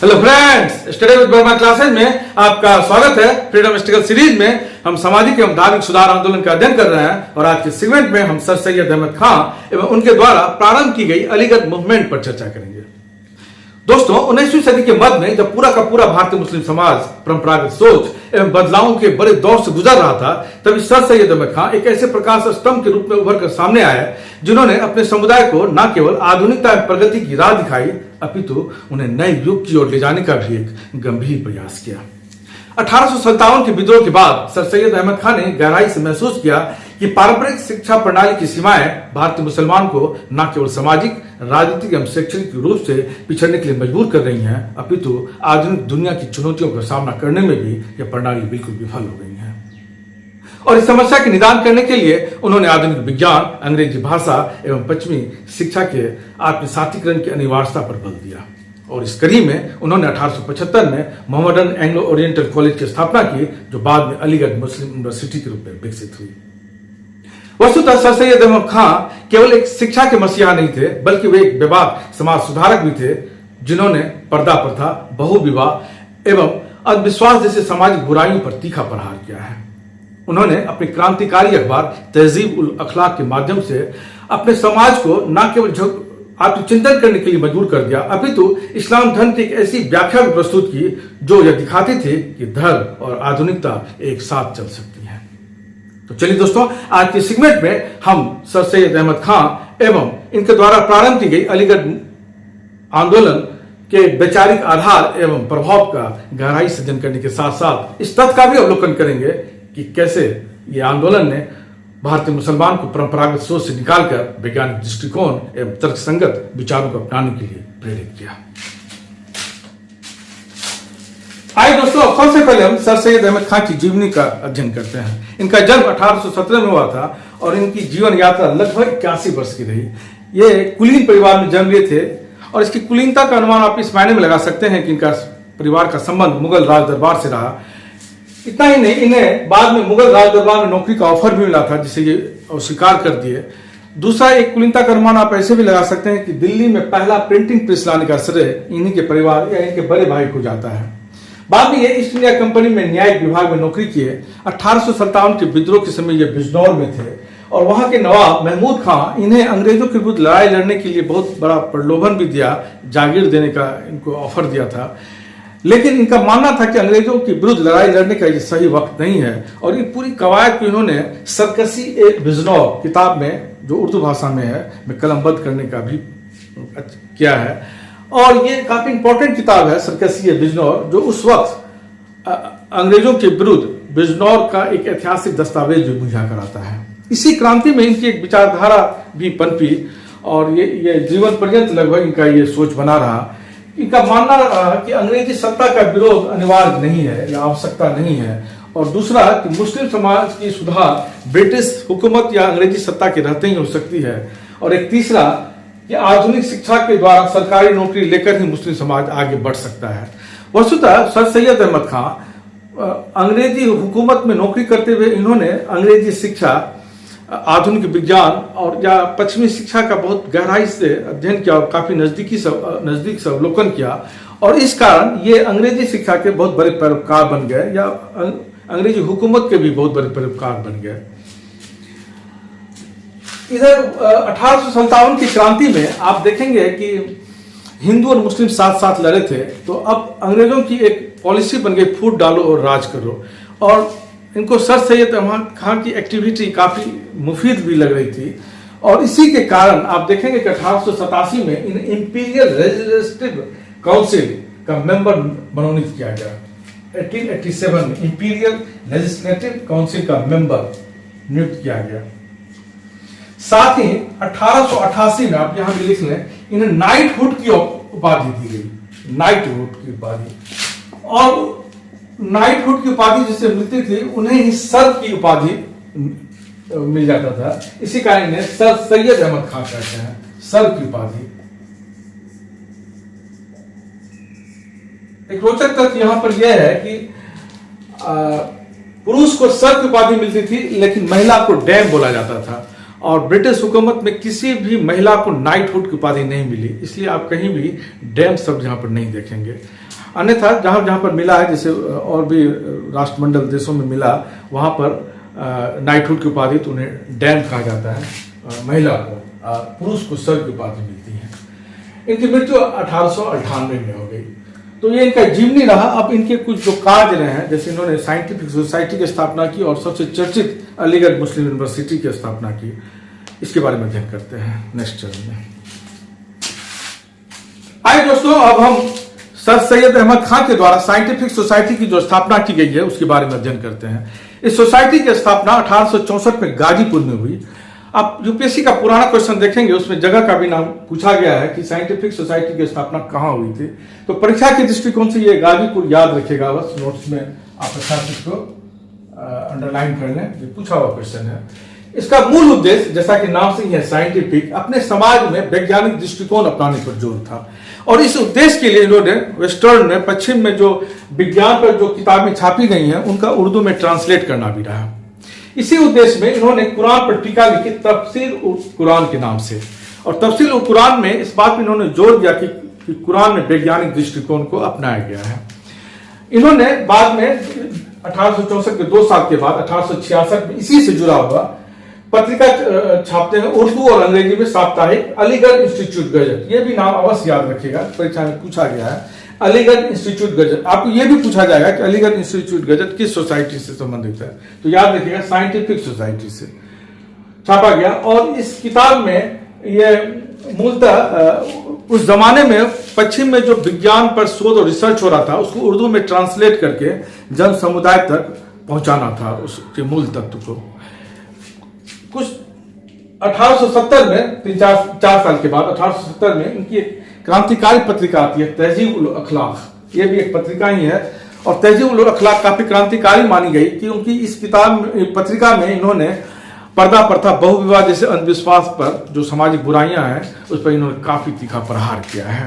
Hello friends, study with Verma classes में आपका स्वागत है। फ्रीडम स्ट्रगल सीरीज में हम सामाजिक एवं धार्मिक सुधार आंदोलन का अध्ययन कर रहे हैं और आज के सेगमेंट में हम सर सैयद अहमद खान एवं उनके द्वारा प्रारंभ की गई अलीगढ़ मूवमेंट पर चर्चा करेंगे। दोस्तों, 19वीं सदी के मध्य में जब पूरा का पूरा भारतीय मुस्लिम समाज परंपरागत सोच एवं बदलावों के बड़े दौर से गुजर रहा था, तभी सर सैयद अहमद खान एक ऐसे प्रकाश स्तंभ के रूप में उभर कर सामने आए जिन्होंने अपने समुदाय को न केवल आधुनिकता एवं प्रगति की राह दिखाई, अपितु उन्हें नए युग की ओर ले जाने का भी एक गंभीर प्रयास किया। 1857 के विद्रोह के बाद सर सैयद अहमद खान ने गहराई से महसूस किया कि पारंपरिक शिक्षा प्रणाली की सीमाएं भारतीय मुसलमान को न केवल सामाजिक, राजनीतिक एवं शैक्षणिक रूप से पिछड़ने के लिए मजबूर कर रही हैं, अपितु आधुनिक दुनिया की चुनौतियों का सामना करने में भी यह प्रणाली बिल्कुल विफल हो गई है। और इस समस्या के निदान करने के लिए उन्होंने आधुनिक विज्ञान, अंग्रेजी भाषा एवं पश्चिमी शिक्षा के आत्मसातीकरण की अनिवार्यता पर बल दिया। और इस कड़ी में उन्होंने 1875 में मोहम्मदन एंग्लो ओरिएंटल कॉलेज की स्थापना की, जो बाद में अलीगढ़ मुस्लिम यूनिवर्सिटी के रूप में विकसित हुई। वस्तुतः सर सैयद अहमद खान केवल एक शिक्षा के मसीहा नहीं थे, बल्कि वे एक बेबाक समाज सुधारक भी थे, जिन्होंने पर्दा प्रथा, बहु विवाह एवं अंधविश्वास जैसे सामाजिक बुराइयों पर तीखा प्रहार किया है। उन्होंने अपने क्रांतिकारी अखबार तहजीब उल अखलाक के माध्यम से अपने समाज को न केवल आत्मचिंतन करने के लिए मजबूर कर दिया, अपितु इस्लाम धर्म की एक ऐसी व्याख्या भी प्रस्तुत की जो यह दिखाती थी कि धर्म और आधुनिकता एक साथ चल सकती है। तो चलिए दोस्तों, आज के सेगमेंट में हम सर सैयद अहमद खान एवं इनके द्वारा प्रारंभ की गई अलीगढ़ आंदोलन के वैचारिक आधार एवं प्रभाव का गहराई से अध्ययन करने के साथ साथ इस तथ्य का भी अवलोकन करेंगे कि कैसे ये आंदोलन ने भारतीय मुसलमान को परंपरागत सोच से निकालकर वैज्ञानिक दृष्टिकोण एवं तर्कसंगत विचारों को अपनाने के लिए प्रेरित किया। आइए दोस्तों, सबसे पहले हम सर सैयद अहमद खान की जीवनी का अध्ययन करते हैं। इनका जन्म 1817 में हुआ था और इनकी जीवन यात्रा लगभग 81 वर्ष की रही। ये कुलीन परिवार में जन्म लिए थे और इसकी कुलीनता का अनुमान आप इस मायने में लगा सकते हैं कि इनका परिवार का संबंध मुगल राज दरबार से रहा। इतना ही नहीं, इन्हें बाद में मुगल राज दरबार में नौकरी का ऑफर भी मिला था, जिसे ये अस्वीकार कर दिए। दूसरा एक कुलीनता का अनुमान आप ऐसे भी लगा सकते हैं कि दिल्ली में पहला प्रिंटिंग प्रेस लाने का श्रेय इन्हीं के परिवार या इनके बड़े भाई को जाता है। बाद में ये ईस्ट इंडिया कंपनी में न्यायिक विभाग में नौकरी किए। 1857 के विद्रोह के समय ये बिजनौर में थे और वहां के नवाब महमूद खां इन्हें अंग्रेजों के विरुद्ध लड़ाई लड़ने के लिए बहुत बड़ा प्रलोभन भी दिया, जागीर देने का इनको ऑफर दिया था। लेकिन इनका मानना था कि अंग्रेजों के विरुद्ध लड़ाई लड़ने का ये सही वक्त नहीं है और ये पूरी कवायद को इन्होंने सरकसी ए बिजनौर किताब में, जो उर्दू भाषा में है, में कलमबद्ध करने का भी किया है। और ये काफी इंपॉर्टेंट किताब है सरकसी ए बिजनौर, जो उस वक्त अंग्रेजों के विरुद्ध बिजनौर का एक ऐतिहासिक दस्तावेज भी मुहैया कराता है। इसी क्रांति में इनकी एक विचारधारा भी पनपी और ये जीवन पर्यंत लगभग इनका ये सोच बना रहा। इनका मानना रहा कि अंग्रेजी सत्ता का विरोध अनिवार्य नहीं है या आवश्यकता नहीं है, और दूसरा कि मुस्लिम समाज की सुधार ब्रिटिश हुकूमत या अंग्रेजी सत्ता के रहते ही हो सकती है, और एक तीसरा कि आधुनिक शिक्षा के द्वारा सरकारी नौकरी लेकर ही मुस्लिम समाज आगे बढ़ सकता है। वस्तुतः सर सैयद अहमद खान अंग्रेजी हुकूमत में नौकरी करते हुए इन्होंने अंग्रेजी शिक्षा, आधुनिक विज्ञान और या पश्चिमी शिक्षा का बहुत गहराई से अध्ययन किया और काफी नजदीक से अवलोकन किया, और इस कारण ये अंग्रेजी शिक्षा के बहुत बड़े पैरोकार बन गए या अंग्रेजी हुकूमत के भी बहुत बड़े पैरोकार बन गए। इधर 1857 की क्रांति में आप देखेंगे कि हिंदू और मुस्लिम साथ साथ लड़े थे, तो अब अंग्रेजों की एक पॉलिसी बन गई, फूट डालो और राज करो, और इनको सर सैयद अहमद खान की एक्टिविटी काफी मुफीद भी लग रही थी। और इसी के कारण आप देखेंगे कि 1887 में इन इंपीरियल लेजिस्लेटिव काउंसिल का मेंबर मनोनीत किया गया। 1887 में इंपीरियल लेजिस्लेटिव काउंसिल का मेंबर नियुक्त किया गया। साथ ही 1888 में आप यहां भी लिख लें, इन्हें नाइटहुड की उपाधि दी गई, नाइटहुड की उपाधि। और नाइटहुड की उपाधि जिसे मिलती थी उन्हें ही सर की उपाधि मिल जाता था, इसी कारण इन्हें सर सैयद अहमद खान कहते हैं, सर की उपाधि। एक रोचक तथ्य यहां पर यह है कि पुरुष को सर की उपाधि मिलती थी, लेकिन महिला को डैम बोला जाता था। और ब्रिटिश हुकूमत में किसी भी महिला को नाइटहुड की उपाधि नहीं मिली, इसलिए आप कहीं भी डैम शब्द यहाँ पर नहीं देखेंगे। अन्यथा जहाँ जहाँ पर मिला है, जैसे और भी राष्ट्रमंडल देशों में मिला, वहाँ पर नाइटहुड की उपाधि तो उन्हें डैम कहा जाता है महिला को, पुरुष को सर की उपाधि मिलती है। इनकी मृत्यु 1898 में हो गई। तो ये इनका जीवनी रहा। अब इनके कुछ जो कार्य रहे हैं, जैसे इन्होंने साइंटिफिक सोसाइटी की स्थापना की और सबसे चर्चित अलीगढ़ मुस्लिम यूनिवर्सिटी की स्थापना की, इसके बारे में अध्ययन करते हैं नेक्स्ट चरण में। आइए दोस्तों, अब हम सर सैयद अहमद खान के द्वारा साइंटिफिक सोसाइटी की जो स्थापना की गई है उसके बारे में अध्ययन करते हैं। इस सोसाइटी की स्थापना 1864 में गाजीपुर में हुई। आप यूपीएससी का पुराना क्वेश्चन देखेंगे, उसमें जगह का भी नाम पूछा गया है कि साइंटिफिक सोसाइटी की स्थापना कहाँ हुई थी। तो परीक्षा के दृष्टिकोण से ये गाजीपुर याद रखेगा, बस नोट्स में आप अच्छा से इसको अंडरलाइन कर लें, ये पूछा हुआ क्वेश्चन है। इसका मूल उद्देश्य, जैसा कि नाम से ही है साइंटिफिक, अपने समाज में वैज्ञानिक दृष्टिकोण अपनाने पर जोर था। और इस उद्देश्य के लिए इन्होंने वेस्टर्न में, पश्चिम में जो विज्ञान पर जो किताबें छापी गई हैं उनका उर्दू में ट्रांसलेट करना भी रहा। इसी उद्देश्य में इन्होंने कुरान पर टीका लिखी तफसीर कुरान के नाम से। और तफसीर कुरान में इस बात पर इन्होंने जोर दिया कि कुरान में वैज्ञानिक दृष्टिकोण को अपनाया गया है। इन्होंने बाद में 1864 के 2 साल के बाद 1866 में इसी से जुड़ा हुआ पत्रिका छापते हैं उर्दू और अंग्रेजी में, साप्ताहिक अलीगढ़ इंस्टीट्यूट गजट। ये भी नाम अवश्य याद रखिएगा, परीक्षा में पूछा गया है अलीगढ़ इंस्टीट्यूट गजट। आपको ये भी पूछा जाएगा कि अलीगढ़ इंस्टीट्यूट गजट किस सोसाइटी से संबंधित है, तो याद रखिएगा साइंटिफिक सोसाइटी से छापा गया। और इस किताब में ये मूलतः उस जमाने में पश्चिम में जो विज्ञान पर शोध और रिसर्च हो रहा था उसको उर्दू में ट्रांसलेट करके जन समुदाय तक पहुंचाना था, उसके मूल तत्व को। कुछ 1870 में 3-4 साल के बाद 1870 में इनकी एक क्रांतिकारी पत्रिका आती है, तहजीब उल अखलाक। ये भी एक पत्रिका ही है और तहजीब उल अखलाक काफी क्रांतिकारी मानी गई क्योंकि इस पत्रिका में इन्होंने पर्दा प्रथा, बहुविवाह जैसे अंधविश्वास पर जो सामाजिक बुराइयां हैं उस पर इन्होंने काफी तीखा प्रहार किया है।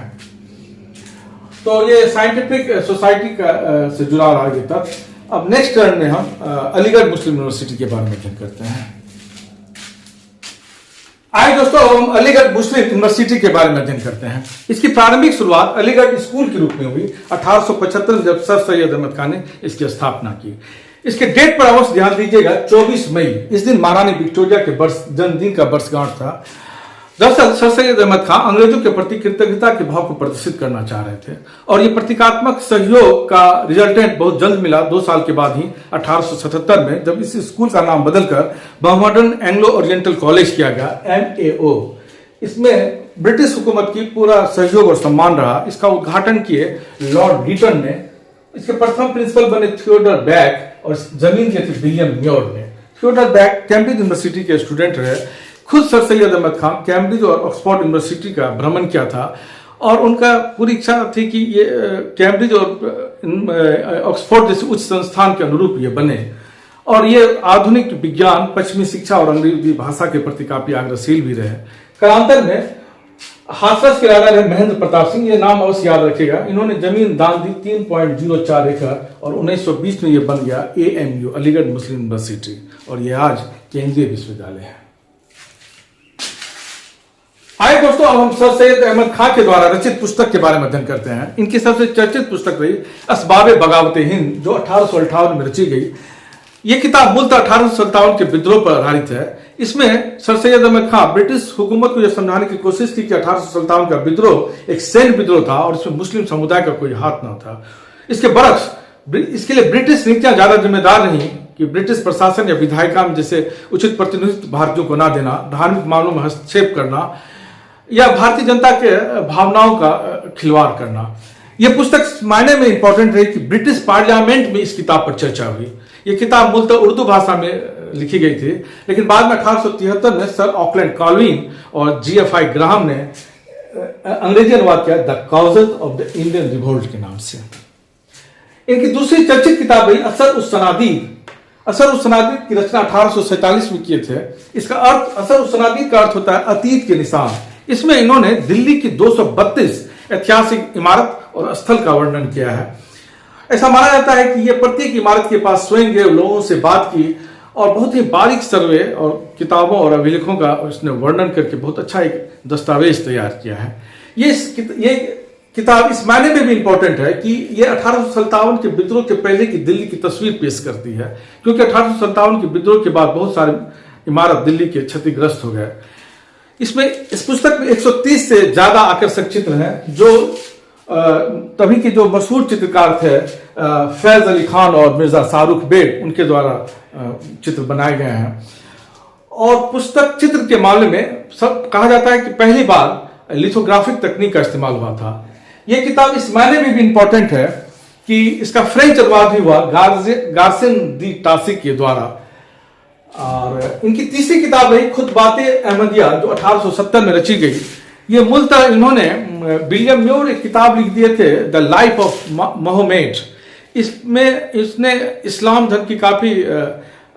तो ये साइंटिफिक सोसाइटी का से जुड़ा रहा ये तथ्य। अब नेक्स्ट टर्न में हम अलीगढ़ मुस्लिम यूनिवर्सिटी के बारे में अध्ययन करते हैं। आइए दोस्तों, हम अलीगढ़ मुस्लिम यूनिवर्सिटी के बारे में अध्ययन करते हैं। इसकी प्रारंभिक शुरुआत अलीगढ़ स्कूल के रूप में हुई 1875 में, जब सर सैयद अहमद खान ने इसकी स्थापना की। इसके डेट पर अवश्य ध्यान दीजिएगा, 24 मई। इस दिन महारानी विक्टोरिया के जन्मदिन का वर्षगांठ था। दरअसल सर सैयद अहमद खान अंग्रेजों के प्रति कृतज्ञता के भाव को प्रदर्शित करना चाह रहे थे और ये प्रतीकात्मक सहयोग का रिजल्टेंट बहुत जल्द मिला। 2 साल के बाद ही 1877 में, जब इस स्कूल का नाम बदलकर मोहम्मदन एंग्लो ओरिएंटल कॉलेज किया गया, MAO। इसमें ब्रिटिश हुकूमत की पूरा सहयोग और सम्मान रहा। इसका उद्घाटन किए लॉर्ड लीटन ने। इसके प्रथम प्रिंसिपल बने थियोडर बैक और जमीन दिए थे विलियम म्योर ने। थियोडर बैक कैम्ब्रिज यूनिवर्सिटी के स्टूडेंट रहे। खुद सर सैयद अहमद खान कैम्ब्रिज और ऑक्सफोर्ड यूनिवर्सिटी का भ्रमण किया था और उनका पूरी इच्छा थी कि ये कैम्ब्रिज और ऑक्सफोर्ड जैसे उच्च संस्थान के अनुरूप ये बने और ये आधुनिक विज्ञान, पश्चिमी शिक्षा और अंग्रेजी भाषा के प्रति काफी आग्रहशील भी रहे। कालांतर में हाथरस के राजा रहे महेंद्र प्रताप सिंह, ये नाम अवश्य याद रखेगा। इन्होंने जमीन दान दी 3.04 एकड़ और 1920 में ये बन गया AMU अलीगढ़ मुस्लिम यूनिवर्सिटी और ये आज केंद्रीय विश्वविद्यालय है। आइए दोस्तों, अब हम सर सैयद अहमद खान के द्वारा रचित पुस्तक के बारे में अध्ययन करते हैं। इनकी सबसे चर्चित पुस्तक रही असबाब बगावत हिंद, जो 1858 में रची गई। ये किताब मूलतः 1857 के विद्रोह पर आधारित है। इसमें सर सैयद अहमद खान ब्रिटिश हुकूमत को यह समझाने की कोशिश की कि 1857 का विद्रोह एक सैन्य विद्रोह था और इसमें मुस्लिम समुदाय का कोई हाथ न था। इसके बरक्स इसके लिए ब्रिटिश नीतियां ज्यादा जिम्मेदार नहीं कि ब्रिटिश प्रशासन या विधायिका में जैसे उचित प्रतिनिधित्व भारतीयों को न देना, धार्मिक मामलों में हस्तक्षेप करना या भारतीय जनता के भावनाओं का खिलवाड़ करना। यह पुस्तक मायने में इंपॉर्टेंट रही कि ब्रिटिश पार्लियामेंट में इस किताब पर चर्चा हुई। यह किताब मूलतः उर्दू भाषा में लिखी गई थी, लेकिन बाद में 1873 में सर ऑकलैंड कॉल्विन और GFI ग्राहम ने अंग्रेजी अनुवाद किया the causes of the Indian revolt के नाम से। इनकी दूसरी चर्चित किताब रही असर उस सनादीद। असर उस सनादीद की रचना 1847 में किए थे। इसका अर्थ, असर उस सनादीद का अर्थ होता है अतीत के निशान। इसमें इन्होंने दिल्ली की 232 ऐतिहासिक इमारत और स्थल का वर्णन किया है। ऐसा माना जाता है कि यह प्रत्येक इमारत के पास स्वयं गए लोगों से बात की और बहुत ही बारीक सर्वे और किताबों और अभिलेखों का उसने वर्णन करके बहुत अच्छा एक दस्तावेज तैयार किया है। ये किताब इस मायने में भी इंपॉर्टेंट है कि ये 1857 के विद्रोह के पहले की दिल्ली की तस्वीर पेश करती है, क्योंकि 1857 के विद्रोह के बाद बहुत सारे इमारत दिल्ली के क्षतिग्रस्त हो गए। इसमें इस पुस्तक में 130 से ज्यादा आकर्षक चित्र हैं जो तभी के जो मशहूर चित्रकार थे फैज अली खान और मिर्जा शाहरुख बेग, उनके द्वारा चित्र बनाए गए हैं। और पुस्तक चित्र के मामले में सब कहा जाता है कि पहली बार लिथोग्राफिक तकनीक का इस्तेमाल हुआ था। यह किताब इस मायने में भी इंपॉर्टेंट है कि इसका फ्रेंच अनुवाद भी हुआ गार्सिन दी टासिक के द्वारा। और इनकी तीसरी किताब रही खुद बातें अहमदिया, जो 1870 में रची गई। ये मूलतः इन्होंने विलियम म्योर एक किताब लिख दिए थे, द लाइफ ऑफ मोहम्मद। इसमें इसने इस्लाम धर्म की काफी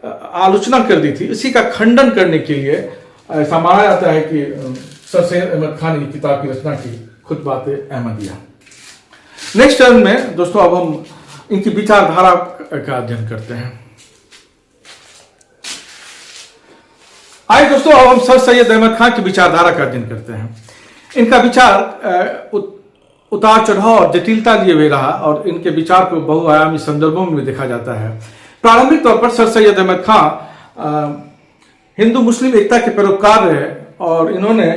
आलोचना कर दी थी। इसी का खंडन करने के लिए ऐसा माना जाता है कि सर सैयद अहमद खान ने किताब की रचना की, खुद बातें अहमदिया। नेक्स्ट टर्न में दोस्तों अब हम इनकी विचारधारा का अध्ययन करते हैं। आइए दोस्तों अब हम सर सैयद अहमद खान की विचारधारा का अध्ययन करते हैं। इनका विचार उतार चढ़ाव और जटिलता लिए हुए रहा और इनके विचार को बहुआयामी संदर्भों में देखा जाता है। प्रारंभिक तौर पर सर सैयद अहमद खान हिंदू मुस्लिम एकता के पैरोकार रहे और इन्होंने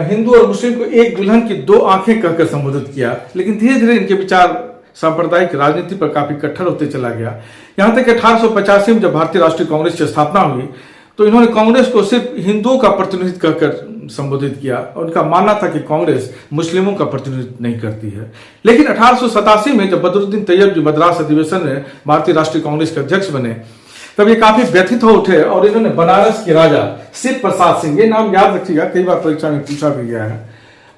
हिंदू और मुस्लिम को एक दुल्हन की दो आंखें कहकर संबोधित किया। लेकिन धीरे धीरे इनके विचार सांप्रदायिक राजनीति पर काफी कट्टर होते चला गया। यहां तक कि 1885 में जब भारतीय राष्ट्रीय कांग्रेस की स्थापना हुई तो इन्होंने कांग्रेस को सिर्फ हिंदुओं का प्रतिनिधित्व कहकर संबोधित किया। उनका मानना था कि कांग्रेस मुस्लिमों का प्रतिनिधित्व नहीं करती है। लेकिन 1887 में जब बदरुद्दीन तैयब जी मद्रास अधिवेशन में भारतीय राष्ट्रीय कांग्रेस के अध्यक्ष बने, तब ये काफी व्यथित हो उठे और इन्होंने बनारस के राजा शिव प्रसाद सिंह, ये नाम याद रखिएगा, कई बार परीक्षा में पूछा भी गया है,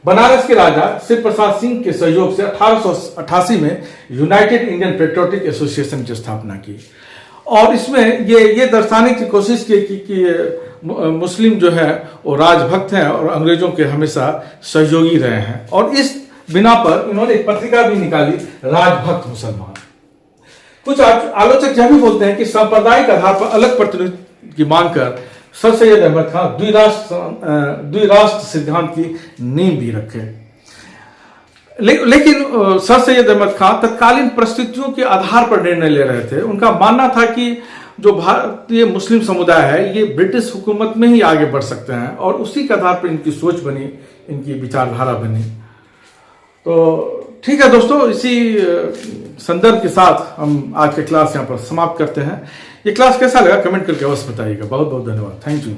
बनारस के राजा शिव प्रसाद सिंह के सहयोग से 1888 में यूनाइटेड इंडियन पेट्रियोटिक एसोसिएशन की स्थापना की। और इसमें ये दर्शाने की कोशिश की कि मुस्लिम जो है वो राजभक्त हैं और अंग्रेजों के हमेशा सहयोगी रहे हैं। और इस बिना पर इन्होंने एक पत्रिका भी निकाली, राजभक्त मुसलमान। कुछ आलोचक यह भी बोलते हैं कि सांप्रदायिक आधार पर अलग प्रतिनिधित्व की मांग कर सर सैयद अहमद खान द्विराष्ट्र सिद्धांत की नींव भी रखे। लेकिन सर सैयद अहमद खान तत्कालीन परिस्थितियों के आधार पर निर्णय ले रहे थे। उनका मानना था कि जो भारतीय मुस्लिम समुदाय है ये ब्रिटिश हुकूमत में ही आगे बढ़ सकते हैं और उसी के आधार पर इनकी सोच बनी, इनकी विचारधारा बनी। तो ठीक है दोस्तों, इसी संदर्भ के साथ हम आज के क्लास यहाँ पर समाप्त करते हैं। ये क्लास कैसा लगा कमेंट करके अवश्य बताइएगा। बहुत बहुत धन्यवाद। Thank you.